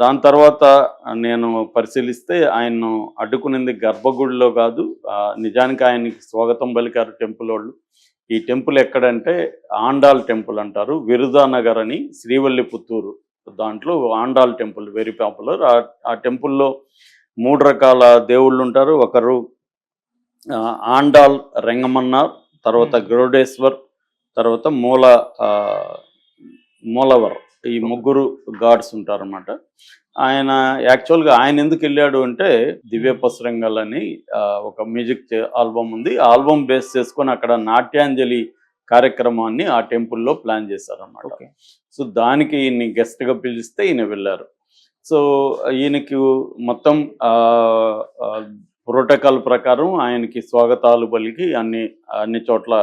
దాని తర్వాత నేను పరిశీలిస్తే ఆయన్ను అడ్డుకునింది గర్భగుడిలో కాదు. నిజానికి ఆయనకి స్వాగతం పలికారు టెంపుల్ వాళ్ళు. ఈ టెంపుల్ ఎక్కడంటే ఆండాల్ టెంపుల్ అంటారు. విరుదానగర్ అని శ్రీవల్లిపుత్తూరు దాంట్లో ఆండాల్ టెంపుల్ వెరీ పాపులర్. ఆ టెంపుల్లో 3 రకాల దేవుళ్ళు ఉంటారు. ఒకరు ఆండాల్ రంగమన్నార్, తర్వాత గరుడేశ్వర్, తర్వాత మూలవర్. ఈ ముగ్గురు గాడ్స్ ఉంటారన్నమాట. ఆయన యాక్చువల్గా ఆయన ఎందుకు వెళ్ళాడు అంటే దివ్య పసురంగల్ అని ఒక మ్యూజిక్ ఆల్బమ్ ఉంది. ఆ ఆల్బమ్ బేస్ చేసుకొని అక్కడ నాట్యాంజలి కార్యక్రమాన్ని ఆ టెంపుల్లో ప్లాన్ చేశారన్నమాట. సో దానికి ఈయన్ని గెస్ట్గా పిలిస్తే ఈయన వెళ్ళారు. సో ఈయనకి మొత్తం ప్రోటోకాల్ ప్రకారం ఆయనకి స్వాగతాలు పలికి అన్ని చోట్ల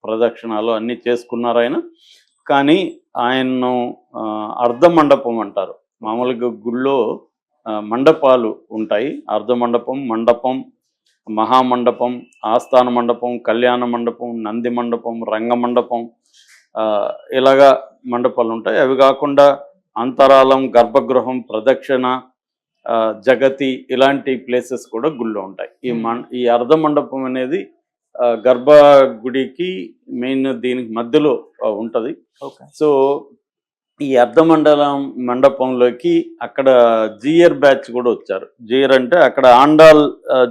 ప్రదక్షిణాలు అన్నీ చేసుకున్నారు ఆయన. కానీ ఆయన్ను అర్ధ మండపం అంటారు. మామూలుగా గుళ్ళో మండపాలు ఉంటాయి. అర్ధ మండపం, మండపం, మహామండపం, ఆస్థాన మండపం, కళ్యాణ మండపం, నంది మండపం, రంగమండపం, ఇలాగా మండపాలు ఉంటాయి. అవి కాకుండా అంతరాలం, గర్భగృహం, ప్రదక్షిణ, జగతి ఇలాంటి ప్లేసెస్ కూడా గుళ్ళో ఉంటాయి. ఈ అర్ధ మండపం అనేది గర్భగుడికి మెయిన్ దీనికి మధ్యలో ఉంటుంది. సో ఈ మండపంలోకి అక్కడ జియర్ బ్యాచ్ కూడా వచ్చారు. జియర్ అంటే అక్కడ ఆండాల్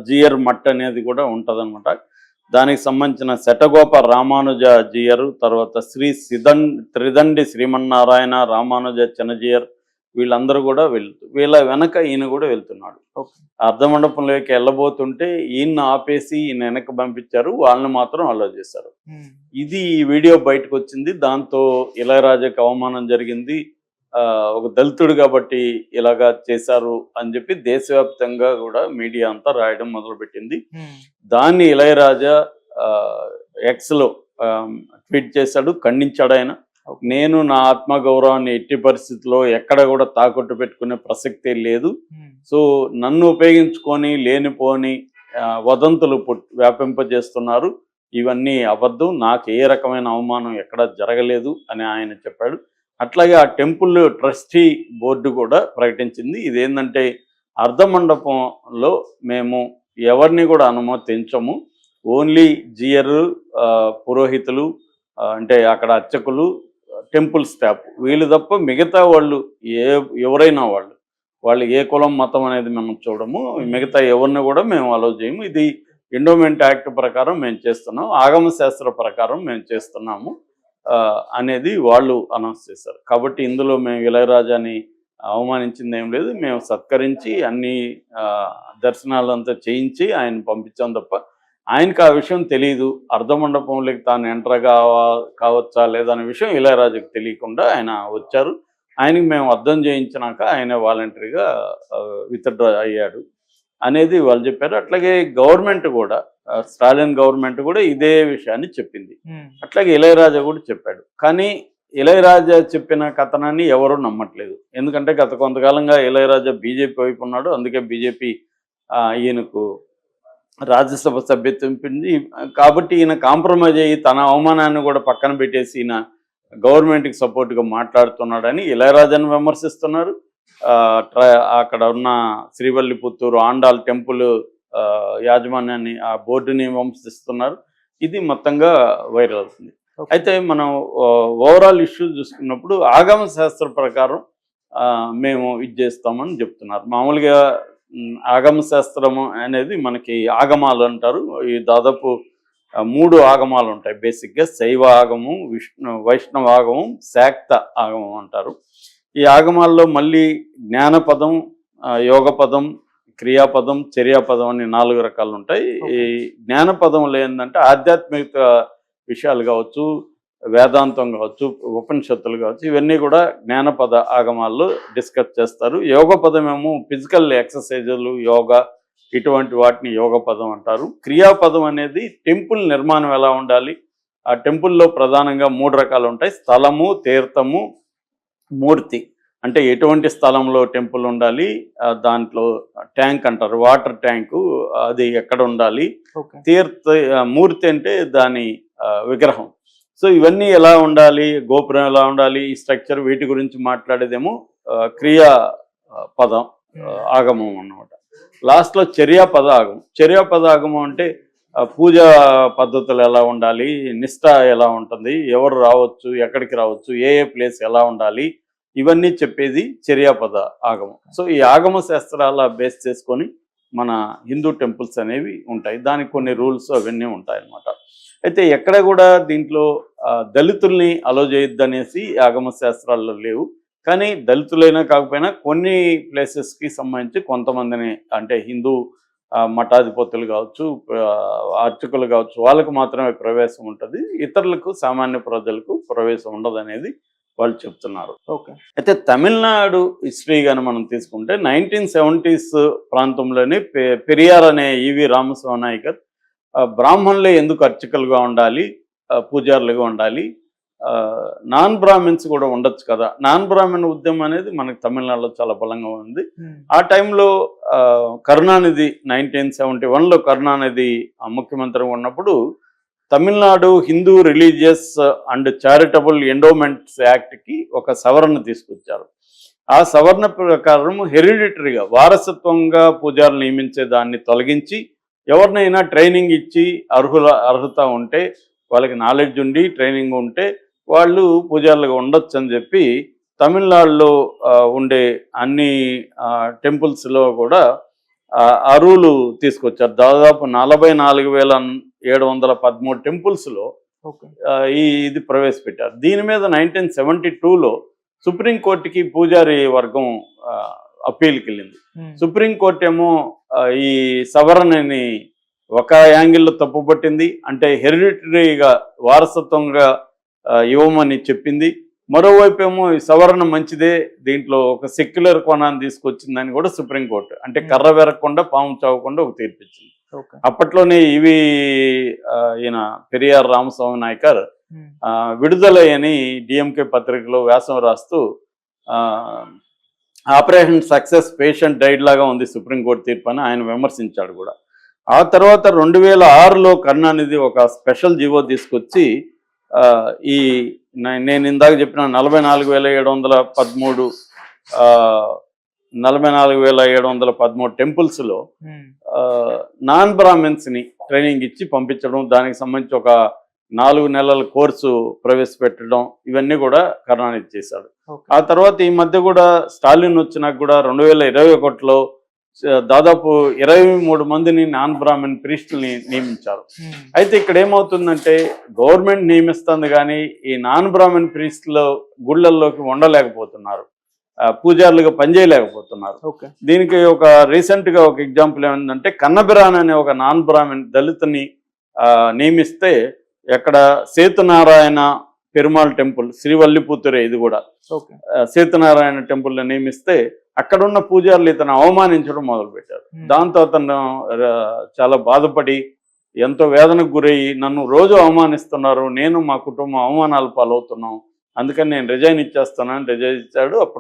జియర్ మట్ అనేది కూడా ఉంటుంది అనమాట. దానికి సంబంధించిన శటగోప రామానుజ జియరు, తర్వాత త్రిదండి శ్రీమన్నారాయణ రామానుజ చిన్నజియర్, వీళ్ళందరూ కూడా వీళ్ళ వెనక ఈయన కూడా వెళ్తున్నాడు. అర్ధ మండపంలోకి వెళ్ళబోతుంటే ఈయన ఆపేసి ఈయన వెనక పంపించారు, వాళ్ళని మాత్రం అలో చేశారు. ఇది ఈ వీడియో బయటకు వచ్చింది. దాంతో ఇళయరాజాకి అవమానం జరిగింది. ఒక దళితుడు కాబట్టి ఇలాగా చేశారు అని చెప్పి దేశవ్యాప్తంగా కూడా మీడియా అంతా రాయడం మొదలుపెట్టింది. దాన్ని ఇళయరాజా ఎక్స్లో ట్వీట్ చేశాడు, ఖండించాడు. ఆయన నేను నా ఆత్మగౌరవాన్ని ఎట్టి పరిస్థితుల్లో ఎక్కడ కూడా తాకట్టు పెట్టుకునే ప్రసక్తే లేదు. సో నన్ను ఉపయోగించుకొని లేనిపోని వదంతులు వ్యాపింపజేస్తున్నారు. ఇవన్నీ అబద్ధం, నాకు ఏ రకమైన అవమానం ఎక్కడ జరగలేదు అని ఆయన చెప్పాడు. అట్లాగే ఆ టెంపుల్ ట్రస్టీ బోర్డు కూడా ప్రకటించింది. ఇదేంటంటే అర్ధ మండపంలో మేము ఎవరిని కూడా అనుమతించము. ఓన్లీ జియరు, పురోహితులు, అంటే అక్కడ అర్చకులు, టెంపుల్ స్టాఫ్, వీళ్ళు తప్ప మిగతా వాళ్ళు ఎవరైనా వాళ్ళు ఏ కులం మతం అనేది మేము చూడము. మిగతా ఎవరిని కూడా మేము అలో చేయము. ఇది ఎండోమెంట్ యాక్ట్ ప్రకారం మేము చేస్తున్నాం, ఆగమ శాస్త్ర ప్రకారం మేము చేస్తున్నాము అనేది వాళ్ళు అనౌన్స్ చేశారు. కాబట్టి ఇందులో మేము ఇళయరాజాని అవమానించింది ఏం లేదు. మేము సత్కరించి అన్ని దర్శనాలంతా చేయించి ఆయన పంపించాం తప్ప ఆయనకు ఆ విషయం తెలియదు. అర్ధ మండపంలోకి తాను ఎంటర్ కావచ్చా లేదనే విషయం ఇళయరాజాకి తెలియకుండా ఆయన వచ్చారు. ఆయనకి మేము అర్థం చేయించినాక ఆయన వాలంటరీగా విత్డ్రా అయ్యాడు అనేది వాళ్ళు చెప్పారు. అట్లాగే గవర్నమెంట్ కూడా, స్టాలిన్ గవర్నమెంట్ కూడా ఇదే విషయాన్ని చెప్పింది. అట్లాగే ఇళయరాజా కూడా చెప్పాడు. కానీ ఇళయరాజా చెప్పిన కథనాన్ని ఎవరూ నమ్మట్లేదు. ఎందుకంటే గత కొంతకాలంగా ఇళయరాజా బీజేపీ వైపు ఉన్నాడు. అందుకే బీజేపీ ఈయనకు రాజ్యసభ సభ్యత్వం ఇప్పింది. కాబట్టి ఈయన కాంప్రమైజ్ అయ్యి తన అవమానాన్ని కూడా పక్కన పెట్టేసి ఈయన గవర్నమెంట్కి సపోర్ట్గా మాట్లాడుతున్నాడని ఇళయరాజాను విమర్శిస్తున్నారు. అక్కడ ఉన్న శ్రీవల్లిపుత్తూరు ఆండాల్ టెంపుల్ యాజమాన్యాన్ని, ఆ బోర్డుని విమర్శిస్తున్నారు. ఇది మొత్తంగా వైరల్ అవుతుంది. అయితే మనం ఓవరాల్ ఇష్యూ చూసుకున్నప్పుడు ఆగమ శాస్త్ర ప్రకారం మేము ఇది చేస్తామని చెప్తున్నారు. మామూలుగా ఆగమ శాస్త్రము అనేది మనకి ఆగమాలు అంటారు. ఈ దాదాపు 3 ఆగమాలు ఉంటాయి బేసిక్గా. శైవ ఆగమం, వైష్ణవ ఆగమం, శాక్త ఆగమం అంటారు. ఈ ఆగమాల్లో మళ్ళీ జ్ఞానపదం, యోగపదం, క్రియాపదం, చర్యాపదం అని 4 రకాలు ఉంటాయి. ఈ జ్ఞానపదంలో ఏంటంటే ఆధ్యాత్మిక విషయాలు కావచ్చు, వేదాంతం కావచ్చు, ఉపనిషత్తులు కావచ్చు, ఇవన్నీ కూడా జ్ఞానపద ఆగమాల్లో డిస్కస్ చేస్తారు. యోగ పదం ఏమో ఫిజికల్ ఎక్సర్సైజులు, యోగా, ఇటువంటి వాటిని యోగ పదం అంటారు. క్రియాపదం అనేది టెంపుల్ నిర్మాణం ఎలా ఉండాలి, ఆ టెంపుల్లో ప్రధానంగా 3 రకాలు ఉంటాయి. స్థలము, తీర్థము, మూర్తి. అంటే ఎటువంటి స్థలంలో టెంపుల్ ఉండాలి, దాంట్లో ట్యాంక్ అంటారు, వాటర్ ట్యాంకు, అది ఎక్కడ ఉండాలి. మూర్తి అంటే దాని విగ్రహం. సో ఇవన్నీ ఎలా ఉండాలి, గోపురం ఎలా ఉండాలి, ఈ స్ట్రక్చర్, వీటి గురించి మాట్లాడేదేమో క్రియా పదం ఆగమం అన్నమాట. లాస్ట్లో చర్యాపద ఆగమం. చర్యాపద ఆగమం అంటే పూజా పద్ధతులు ఎలా ఉండాలి, నిష్ఠ ఎలా ఉంటుంది, ఎవరు రావచ్చు, ఎక్కడికి రావచ్చు, ఏ ప్లేస్ ఎలా ఉండాలి, ఇవన్నీ చెప్పేది చర్యాపద ఆగమం. సో ఈ ఆగమ శాస్త్రాల బేస్ చేసుకొని మన హిందూ టెంపుల్స్ అనేవి ఉంటాయి. దానికి కొన్ని రూల్స్ అవన్నీ ఉంటాయి అన్నమాట. అయితే ఎక్కడ కూడా దీంట్లో దళితుల్ని అలో చేయొద్దనేసి ఆగమ శాస్త్రాల్లో లేవు. కానీ దళితులైనా కాకపోయినా కొన్ని ప్లేసెస్కి సంబంధించి కొంతమందిని, అంటే హిందూ మఠాధిపతులు కావచ్చు, అర్చకులు కావచ్చు, వాళ్ళకు మాత్రమే ప్రవేశం ఉంటుంది. ఇతరులకు, సామాన్య ప్రజలకు ప్రవేశం ఉండదనేది వాళ్ళు చెప్తున్నారు. ఓకే. అయితే తమిళనాడు హిస్టరీ కానీ మనం తీసుకుంటే 1970s ప్రాంతంలోనే పెరియార్ అనే ఈవి రామస్వామి నాయకర్ బ్రాహ్మణులే ఎందుకు అర్చకులుగా ఉండాలి, పూజారులుగా ఉండాలి, నాన్ బ్రాహ్మిన్స్ కూడా ఉండొచ్చు కదా, నాన్ బ్రాహ్మణ ఉద్యమం అనేది మనకి తమిళనాడులో చాలా బలంగా ఉంది. ఆ టైంలో కరుణానిధి 1971లో కరుణానిధి ముఖ్యమంత్రిగా ఉన్నప్పుడు Tamil Nadu Hindu religious and charitable endowments యాక్ట్కి ఒక సవరణ తీసుకొచ్చారు. ఆ సవరణ ప్రకారం హెరిడిటరీగా వారసత్వంగా పూజారులు నియమించే దాన్ని తొలగించి ఎవరినైనా ట్రైనింగ్ ఇచ్చి అర్హత ఉంటే, వాళ్ళకి నాలెడ్జ్ ఉండి ట్రైనింగ్ ఉంటే వాళ్ళు పూజారులుగా ఉండొచ్చు అని చెప్పి తమిళనాడులో ఉండే అన్ని టెంపుల్స్లో కూడా ఆ రూలు తీసుకొచ్చారు. దాదాపు 44,713 టెంపుల్స్లో ఇది ప్రవేశపెట్టారు. దీని మీద 1972లో సుప్రీంకోర్టుకి పూజారి వర్గం అప్పీల్కి వెళ్ళింది. సుప్రీంకోర్టు ఏమో ఈ సవరణని ఒక యాంగిల్లో తప్పుపట్టింది, అంటే హెరిడిటరీగా వారసత్వంగా ఇవ్వమని చెప్పింది. మరోవైపు ఏమో ఈ సవరణ మంచిదే, దీంట్లో ఒక సెక్యులర్ కోణాన్ని తీసుకొచ్చిందని కూడా సుప్రీంకోర్టు, అంటే కర్ర వెరగకుండా పాము చావకుండా ఒక తీర్పిచ్చింది. అప్పట్లోనే ఇవి ఈయన పెరియార్ రామస్వామి నాయకర్ విడుదలయ్యని డిఎంకే పత్రికలో వ్యాసం రాస్తూ ఆపరేషన్ సక్సెస్ పేషెంట్ డైడ్ లాగా ఉంది సుప్రీంకోర్టు తీర్పు అని ఆయన విమర్శించాడు కూడా. ఆ తర్వాత 2006లో కరుణానిధి ఒక స్పెషల్ జీవో తీసుకొచ్చి ఈ నేను ఇందాక చెప్పిన 44,713 టెంపుల్స్లో నాన్ బ్రాహ్మిన్స్ని ట్రైనింగ్ ఇచ్చి పంపించడం, దానికి సంబంధించి ఒక 4 నెలల కోర్సు ప్రవేశపెట్టడం, ఇవన్నీ కూడా కరుణానిధి చేశాడు. ఆ తర్వాత ఈ మధ్య కూడా స్టాలిన్ వచ్చినాక కూడా 2021లో దాదాపు 23 మందిని నాన్ బ్రాహ్మణ్ ప్రీస్టుల్ని నియమించారు. అయితే ఇక్కడ ఏమవుతుందంటే గవర్నమెంట్ నియమిస్తుంది కానీ ఈ నాన్ బ్రాహ్మణ్ ప్రీస్టులు గుళ్ళల్లోకి ఉండలేకపోతున్నారు, పూజారులుగా పనిచేయలేకపోతున్నారు. దీనికి ఒక రీసెంట్గా ఒక ఎగ్జాంపుల్ ఏమైందంటే కన్నబిరాన్ అనే ఒక నాన్ బ్రాహ్మణ్ దళితుని నియమిస్తే ఎక్కడ సేతునారాయణ పెరుమాళ్ టెంపుల్, శ్రీవల్లిపుత్తురే ఇది కూడా, సేతునారాయణ టెంపుల్లో నియమిస్తే అక్కడున్న పూజారులు ఇతను అవమానించడం మొదలుపెట్టారు. దాంతో అతను చాలా బాధపడి ఎంతో వేదనకు గురయ్యి నన్ను రోజు అవమానిస్తున్నారు, నేను మా కుటుంబం అవమానాలు పాలవుతున్నాం, అందుకని నేను రిజైన్ ఇచ్చేస్తానని రిజైన్ ఇచ్చాడు. అప్పుడు